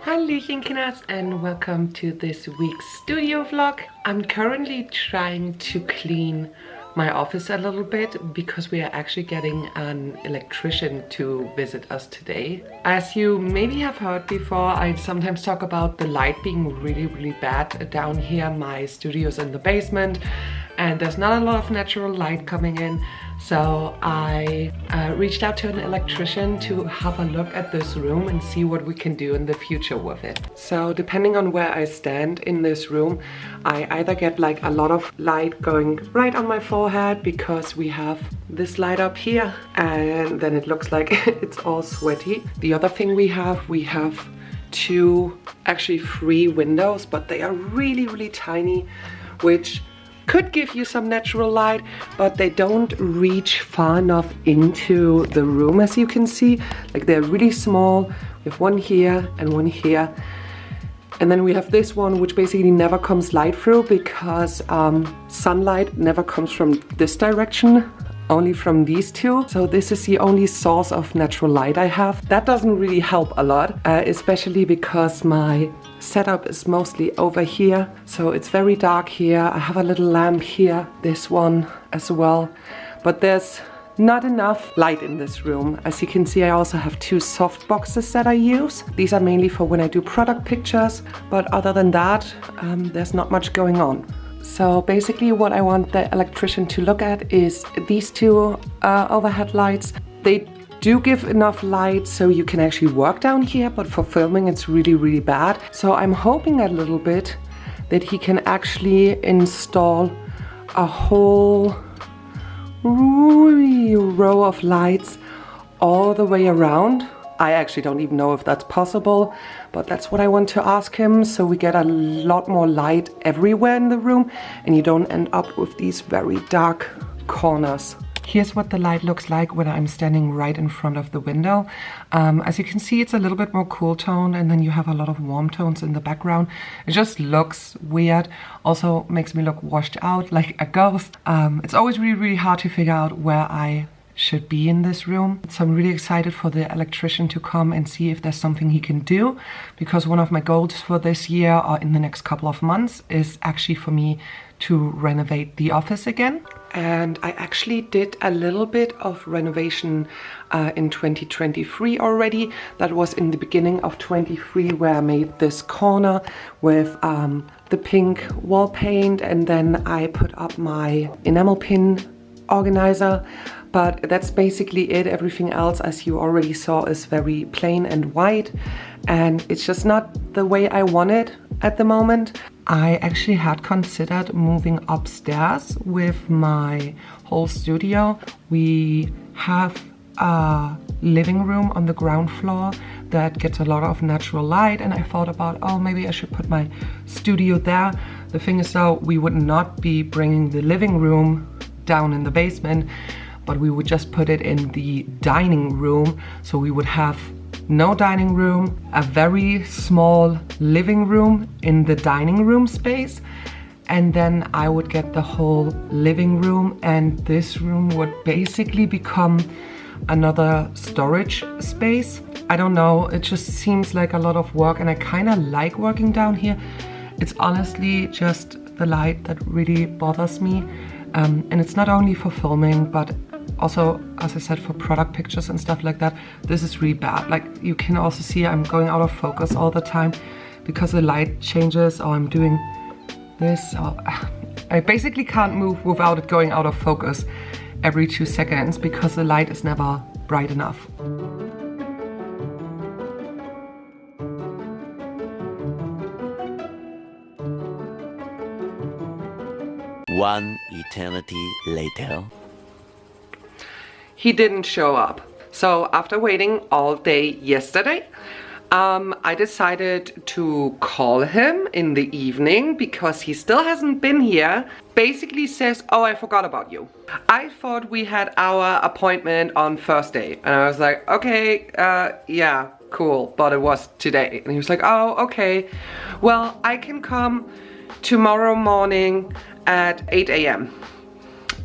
Hallöchen Kinders and welcome to this week's studio vlog. I'm currently trying to clean my office a little bit because we are actually getting an electrician to visit us today. As you maybe have heard before, I sometimes talk about the light being really bad down here. My studio's in the basement and there's not a lot of natural light coming in. So I reached out to an electrician to have a look at this room and see what we can do in the future with it. So depending on where I stand in this room, I either get like a lot of light going right on my forehead because we have this light up here and then it looks like it's all sweaty. The other thing we have two, actually 3 windows, but they are really tiny, which could give you some natural light, but they don't reach far enough into the room, as you can see. Like, they're really small. We have one here and one here. And then we have this one, which basically never comes light through because sunlight never comes from this direction, only from these two. So this is the only source of natural light I have. That doesn't really help a lot, especially because my setup is mostly over here. So it's very dark here. I have a little lamp here, this one as well. But there's not enough light in this room. As you can see, I also have 2 soft boxes that I use. These are mainly for when I do product pictures, but other than that, there's not much going on. So basically what I want the electrician to look at is these 2 overhead lights. They do give enough light so you can actually work down here, but for filming it's really bad. So I'm hoping a little bit that he can actually install a whole row of lights all the way around. I actually don't even know if that's possible, but that's what I want to ask him, so we get a lot more light everywhere in the room and you don't end up with these very dark corners. Here's what the light looks like when I'm standing right in front of the window. As you can see, it's a little bit more cool toned and then you have a lot of warm tones in the background. It just looks weird. Also makes me look washed out like a ghost. It's always really hard to figure out where I should be in this room. So I'm really excited for the electrician to come and see if there's something he can do, because one of my goals for this year or in the next couple of months is actually for me to renovate the office again. And I actually did a little bit of renovation in 2023 already. That was in the beginning of 23 where I made this corner with the pink wall paint, and then I put up my enamel pin organizer. But that's basically it. Everything else, as you already saw, is very plain and white, and it's just not the way I want it at the moment. I actually had considered moving upstairs with my whole studio. We have a living room on the ground floor that gets a lot of natural light, and I thought about, oh, maybe I should put my studio there. The thing is, though, we would not be bringing the living room down in the basement, but we would just put it in the dining room. So we would have no dining room, a very small living room in the dining room space, and then I would get the whole living room, and this room would basically become another storage space. I don't know, it just seems like a lot of work, and I kind of like working down here. It's honestly just the light that really bothers me. And it's not only for filming, but also, as I said, for product pictures and stuff like that. This is really bad. Like, you can also see I'm going out of focus all the time because the light changes, or I'm doing this. Or I basically can't move without it going out of focus every 2 seconds because the light is never bright enough. One eternity later. He didn't show up. So after waiting all day yesterday, I decided to call him in the evening because he still hasn't been here. Basically says, oh, I forgot about you. I thought we had our appointment on Thursday. And I was like, okay, yeah, cool. But it was today. And he was like, oh, okay. Well, I can come tomorrow morning at 8 a.m.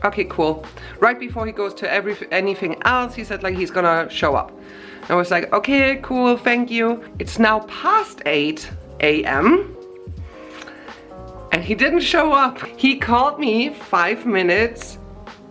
Okay, cool. Right before he goes to anything else, he said like he's gonna show up. I was like, okay, cool, thank you. It's now past 8 a.m. and he didn't show up. He called me 5 minutes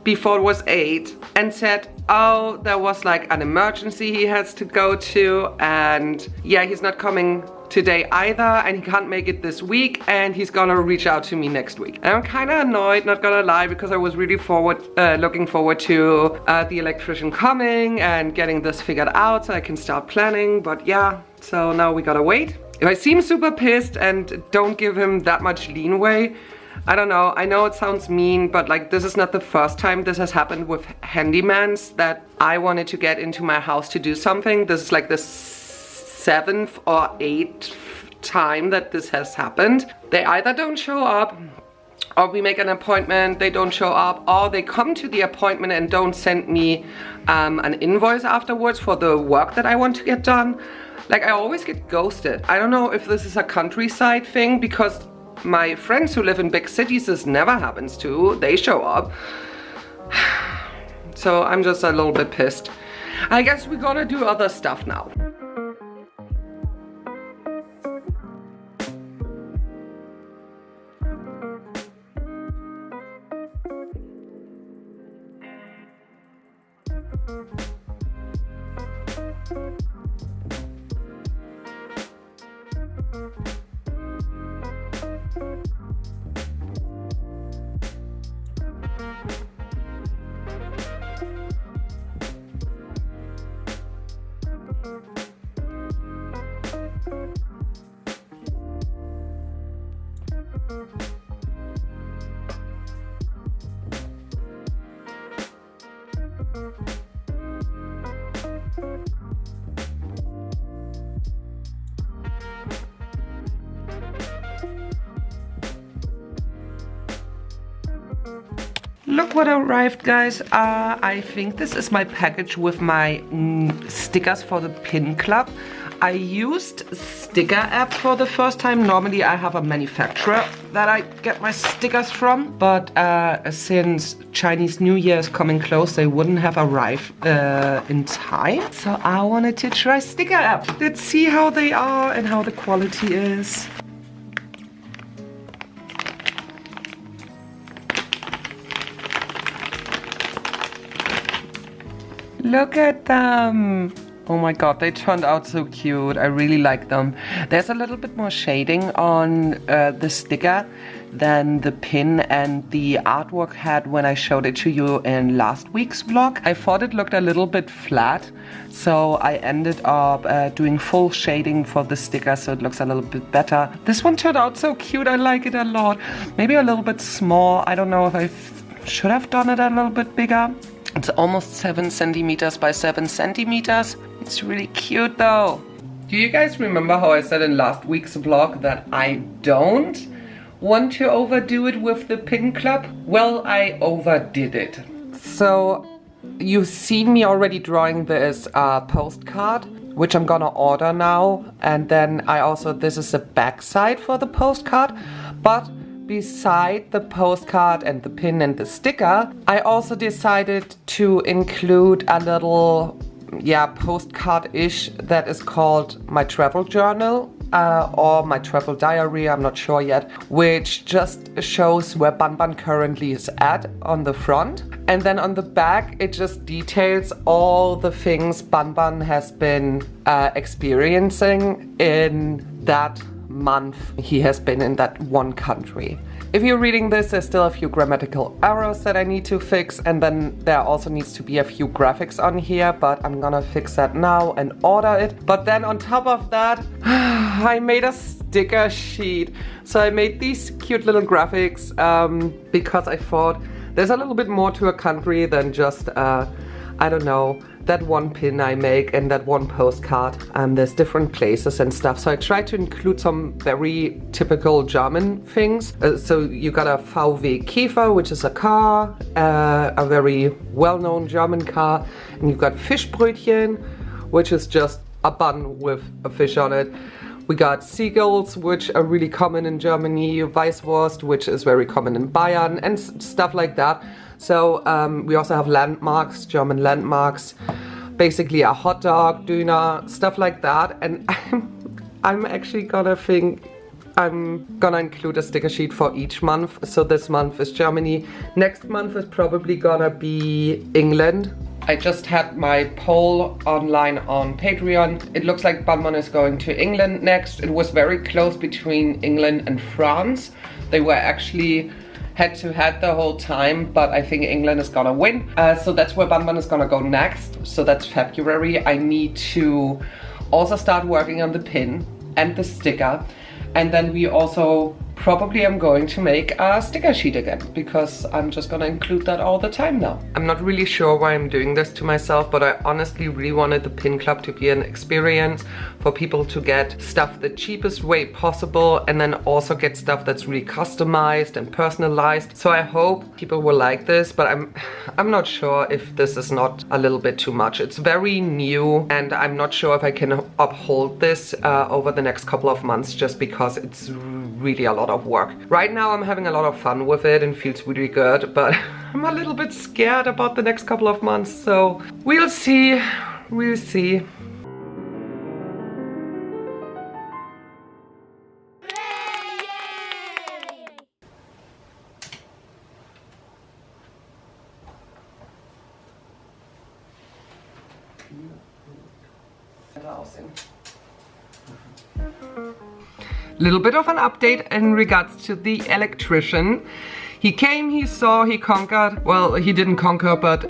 before it was 8 and said, oh, there was like an emergency he has to go to, and yeah, he's not coming today either, and he can't make it this week, and he's gonna reach out to me next week. And I'm kind of annoyed, not gonna lie, because I was really looking forward to the electrician coming and getting this figured out so I can start planning. But yeah, so now we gotta wait. If I seem super pissed and don't give him that much leeway, I don't know, I know it sounds mean, but like this is not the first time this has happened with handymans that I wanted to get into my house to do something. This is like the 7th or 8th time that this has happened. They either don't show up, or we make an appointment, they don't show up, or they come to the appointment and don't send me an invoice afterwards for the work that I want to get done. Like, I always get ghosted. I don't know if this is a countryside thing, because my friends who live in big cities, this never happens to. They show up. So I'm just a little bit pissed. I guess we're gonna do other stuff now. Look what arrived, guys. I think this is my package with my stickers for the pin club. I used Sticker app for the first time. Normally I have a manufacturer that I get my stickers from, but since Chinese New Year is coming close, they wouldn't have arrived in time. So I wanted to try Sticker app. Let's see how they are and how the quality is. Look at them. Oh my god, they turned out so cute. I really like them. There's a little bit more shading on the sticker than the pin and the artwork had when I showed it to you in last week's vlog. I thought it looked a little bit flat, so I ended up doing full shading for the sticker so it looks a little bit better. This one turned out so cute. I like it a lot. Maybe a little bit small. I don't know if I should have done it a little bit bigger. It's almost 7 centimeters by 7 centimeters. It's really cute though. Do you guys remember how I said in last week's vlog that I don't want to overdo it with the pin club? Well, I overdid it. So you've seen me already drawing this postcard, which I'm gonna order now. And then this is the back side for the postcard. But beside the postcard and the pin and the sticker, I also decided to include a little, postcard-ish that is called my travel journal or my travel diary, I'm not sure yet, which just shows where Banban currently is at on the front. And then on the back, it just details all the things Banban has been experiencing in that month he has been in that one country. If you're reading this, there's still a few grammatical errors that I need to fix, and then there also needs to be a few graphics on here, but I'm gonna fix that now and order it. But then on top of that, I made a sticker sheet. So I made these cute little graphics because I thought there's a little bit more to a country than just, I don't know, that one pin I make and that one postcard. There's different places and stuff. So I tried to include some very typical German things. So you got a VW Käfer, which is a car, a very well-known German car. And you've got Fischbrötchen, which is just a bun with a fish on it. We got seagulls, which are really common in Germany, Weißwurst, which is very common in Bayern, and stuff like that. So we also have landmarks, German landmarks, basically a hot dog, döner, stuff like that. And I'm actually gonna think I'm gonna include a sticker sheet for each month. So this month is Germany. Next month is probably gonna be England. I just had my poll online on Patreon. It looks like Banban is going to England next. It was very close between England and France. They were actually head-to-head the whole time, but I think England is gonna win. So that's where Banban is gonna go next. So that's February. I need to also start working on the pin and the sticker. And then we also probably am going to make a sticker sheet again, because I'm just gonna include that all the time now. I'm not really sure why I'm doing this to myself, but I honestly really wanted the pin club to be an experience for people to get stuff the cheapest way possible, and then also get stuff that's really customized and personalized. So I hope people will like this, but I'm not sure if this is not a little bit too much. It's very new, and I'm not sure if I can uphold this over the next couple of months, just because it's really a lot of work. Right now I'm having a lot of fun with it and feels really good, but I'm a little bit scared about the next couple of months, so we'll see. We'll see. Little bit of an update in regards to the electrician. He came, he saw, he conquered. Well, he didn't conquer, but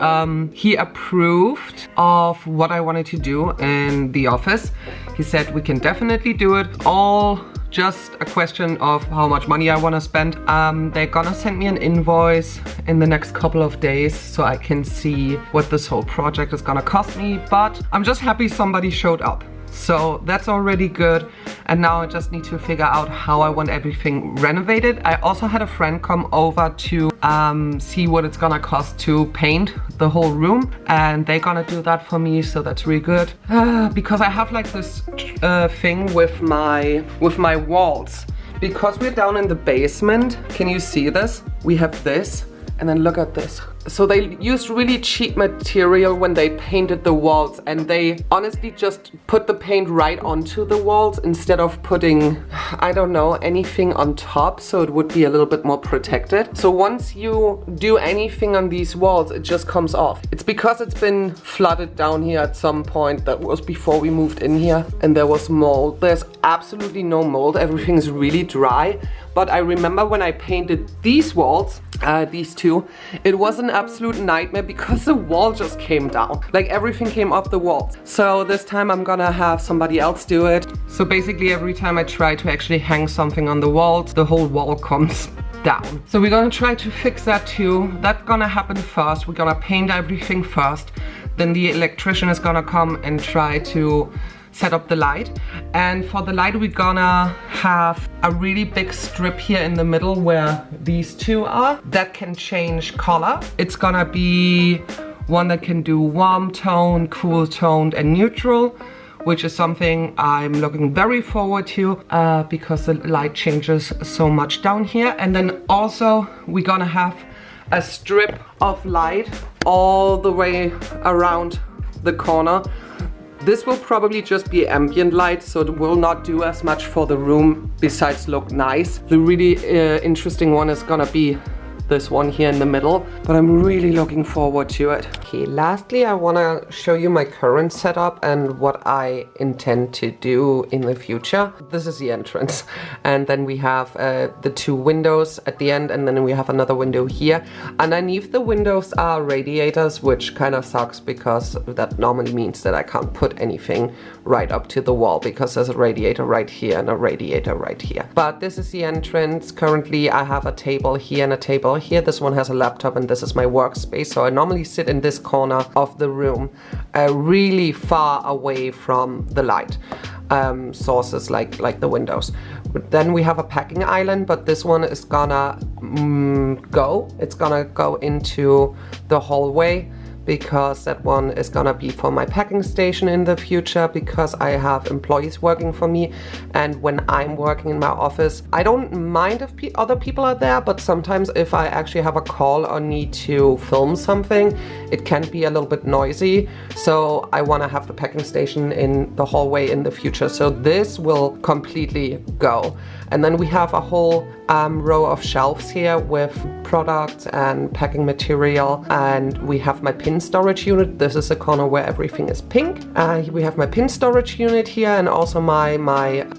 he approved of what I wanted to do in the office. He said we can definitely do it. All just a question of how much money I want to spend. They're gonna send me an invoice in the next couple of days so I can see what this whole project is gonna cost me. But I'm just happy somebody showed up. So that's already good, and now I just need to figure out how I want everything renovated. I also had a friend come over to see what it's gonna cost to paint the whole room, and they're gonna do that for me, so that's really good. Because I have like this thing with my walls. Because we're down in the basement, can you see this? We have this, and then look at this. So they used really cheap material when they painted the walls, and they honestly just put the paint right onto the walls instead of putting, I don't know, anything on top, so it would be a little bit more protected. So once you do anything on these walls, it just comes off. It's because it's been flooded down here at some point. That was before we moved in here, and there was mold. There's absolutely no mold, everything's really dry. But I remember when I painted these walls, these two, it was an absolute nightmare because the wall just came down. Like everything came off the walls. So this time I'm gonna have somebody else do it. So basically every time I try to actually hang something on the walls, the whole wall comes down. So we're gonna try to fix that too. That's gonna happen first. We're gonna paint everything first. Then the electrician is gonna come and try to set up the light. And for the light we're gonna have a really big strip here in the middle where these two are that can change color. It's gonna be one that can do warm tone, cool toned and neutral, which is something I'm looking very forward to because the light changes so much down here. And then also we're gonna have a strip of light all the way around the corner. This will probably just be ambient light, so it will not do as much for the room besides look nice. The really interesting one is gonna be this one here in the middle, but I'm really looking forward to it. Okay, lastly, I wanna show you my current setup and what I intend to do in the future. This is the entrance, and then we have the two windows at the end, and then we have another window here. Underneath the windows are radiators, which kind of sucks because that normally means that I can't put anything right up to the wall because there's a radiator right here and a radiator right here. But this is the entrance. Currently I have a table here and a table here. This one has a laptop and this is my workspace. So I normally sit in this corner of the room, really far away from the light sources like the windows. But then we have a packing island, but this one is gonna it's gonna go into the hallway. because that one is gonna be for my packing station in the future, because I have employees working for me, and when I'm working in my office, I don't mind if other people are there, but sometimes if I actually have a call or need to film something, it can be a little bit noisy. So I want to have the packing station in the hallway in the future. So this will completely go. And then we have a whole row of shelves here with products and packing material. And we have my pin storage unit. This is a corner where everything is pink. We have my pin storage unit here, and also my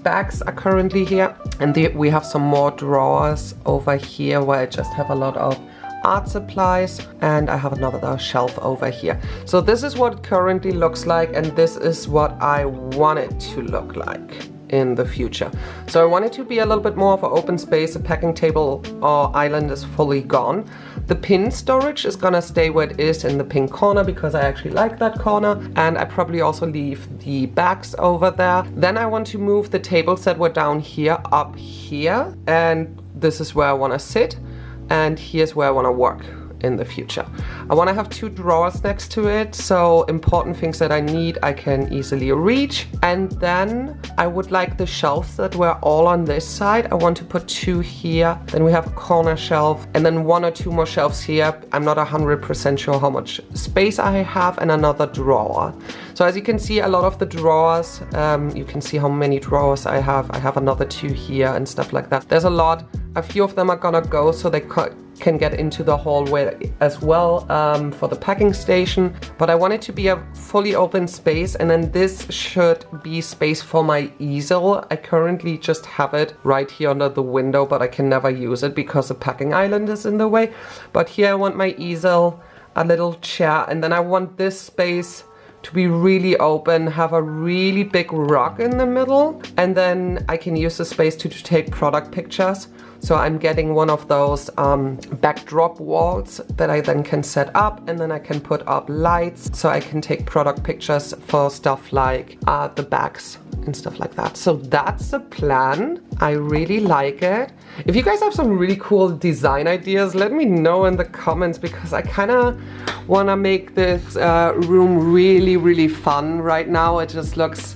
bags are currently here. And we have some more drawers over here where I just have a lot of art supplies, and I have another shelf over here. So this is what it currently looks like, and this is what I want it to look like in the future. So I want it to be a little bit more of an open space. The packing table or island is fully gone. The pin storage is gonna stay where it is in the pink corner because I actually like that corner, and I probably also leave the bags over there. Then I want to move the tables that were down here up here, and this is where I want to sit, and here's where I want to work in the future. I want to have 2 drawers next to it, so important things that I need I can easily reach. And then I would like the shelves that were all on this side, I want to put 2 here. Then we have a corner shelf, and then 1 or 2 more shelves here. I'm not 100% sure how much space I have, and another drawer. So as you can see, a lot of the drawers, you can see how many drawers I have. I have another 2 here and stuff like that. There's a lot. A few of them are gonna go so they can get into the hallway as well for the packing station. But I want it to be a fully open space, and then this should be space for my easel. I currently just have it right here under the window, but I can never use it because the packing island is in the way. But here I want my easel, a little chair, and then I want this space to be really open, have a really big rock in the middle, and then I can use the space to take product pictures. So I'm getting one of those backdrop walls that I then can set up, and then I can put up lights so I can take product pictures for stuff like the bags and stuff like that. So that's the plan. I really like it. If you guys have some really cool design ideas, let me know in the comments, because I kind of want to make this room really, really fun right now. It just looks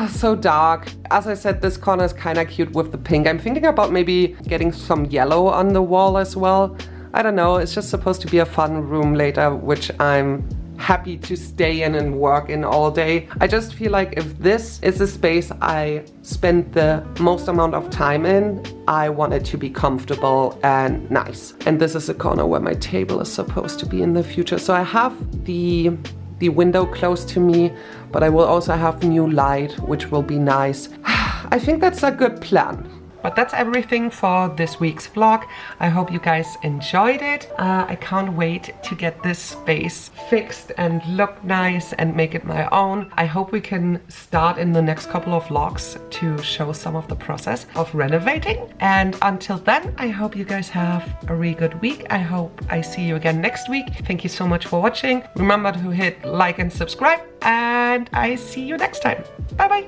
so dark. As I said, this corner is kind of cute with the pink. I'm thinking about maybe getting some yellow on the wall as well. I don't know, it's just supposed to be a fun room later, which I'm happy to stay in and work in all day. I just feel like if this is the space I spend the most amount of time in, I want it to be comfortable and nice. And this is the corner where my table is supposed to be in the future. So I have the window close to me, but I will also have new light, which will be nice. I think that's a good plan. But that's everything for this week's vlog. I hope you guys enjoyed it. I can't wait to get this space fixed and look nice and make it my own. I hope we can start in the next couple of vlogs to show some of the process of renovating. And until then, I hope you guys have a really good week. I hope I see you again next week. Thank you so much for watching. Remember to hit like and subscribe, and I see you next time. Bye bye.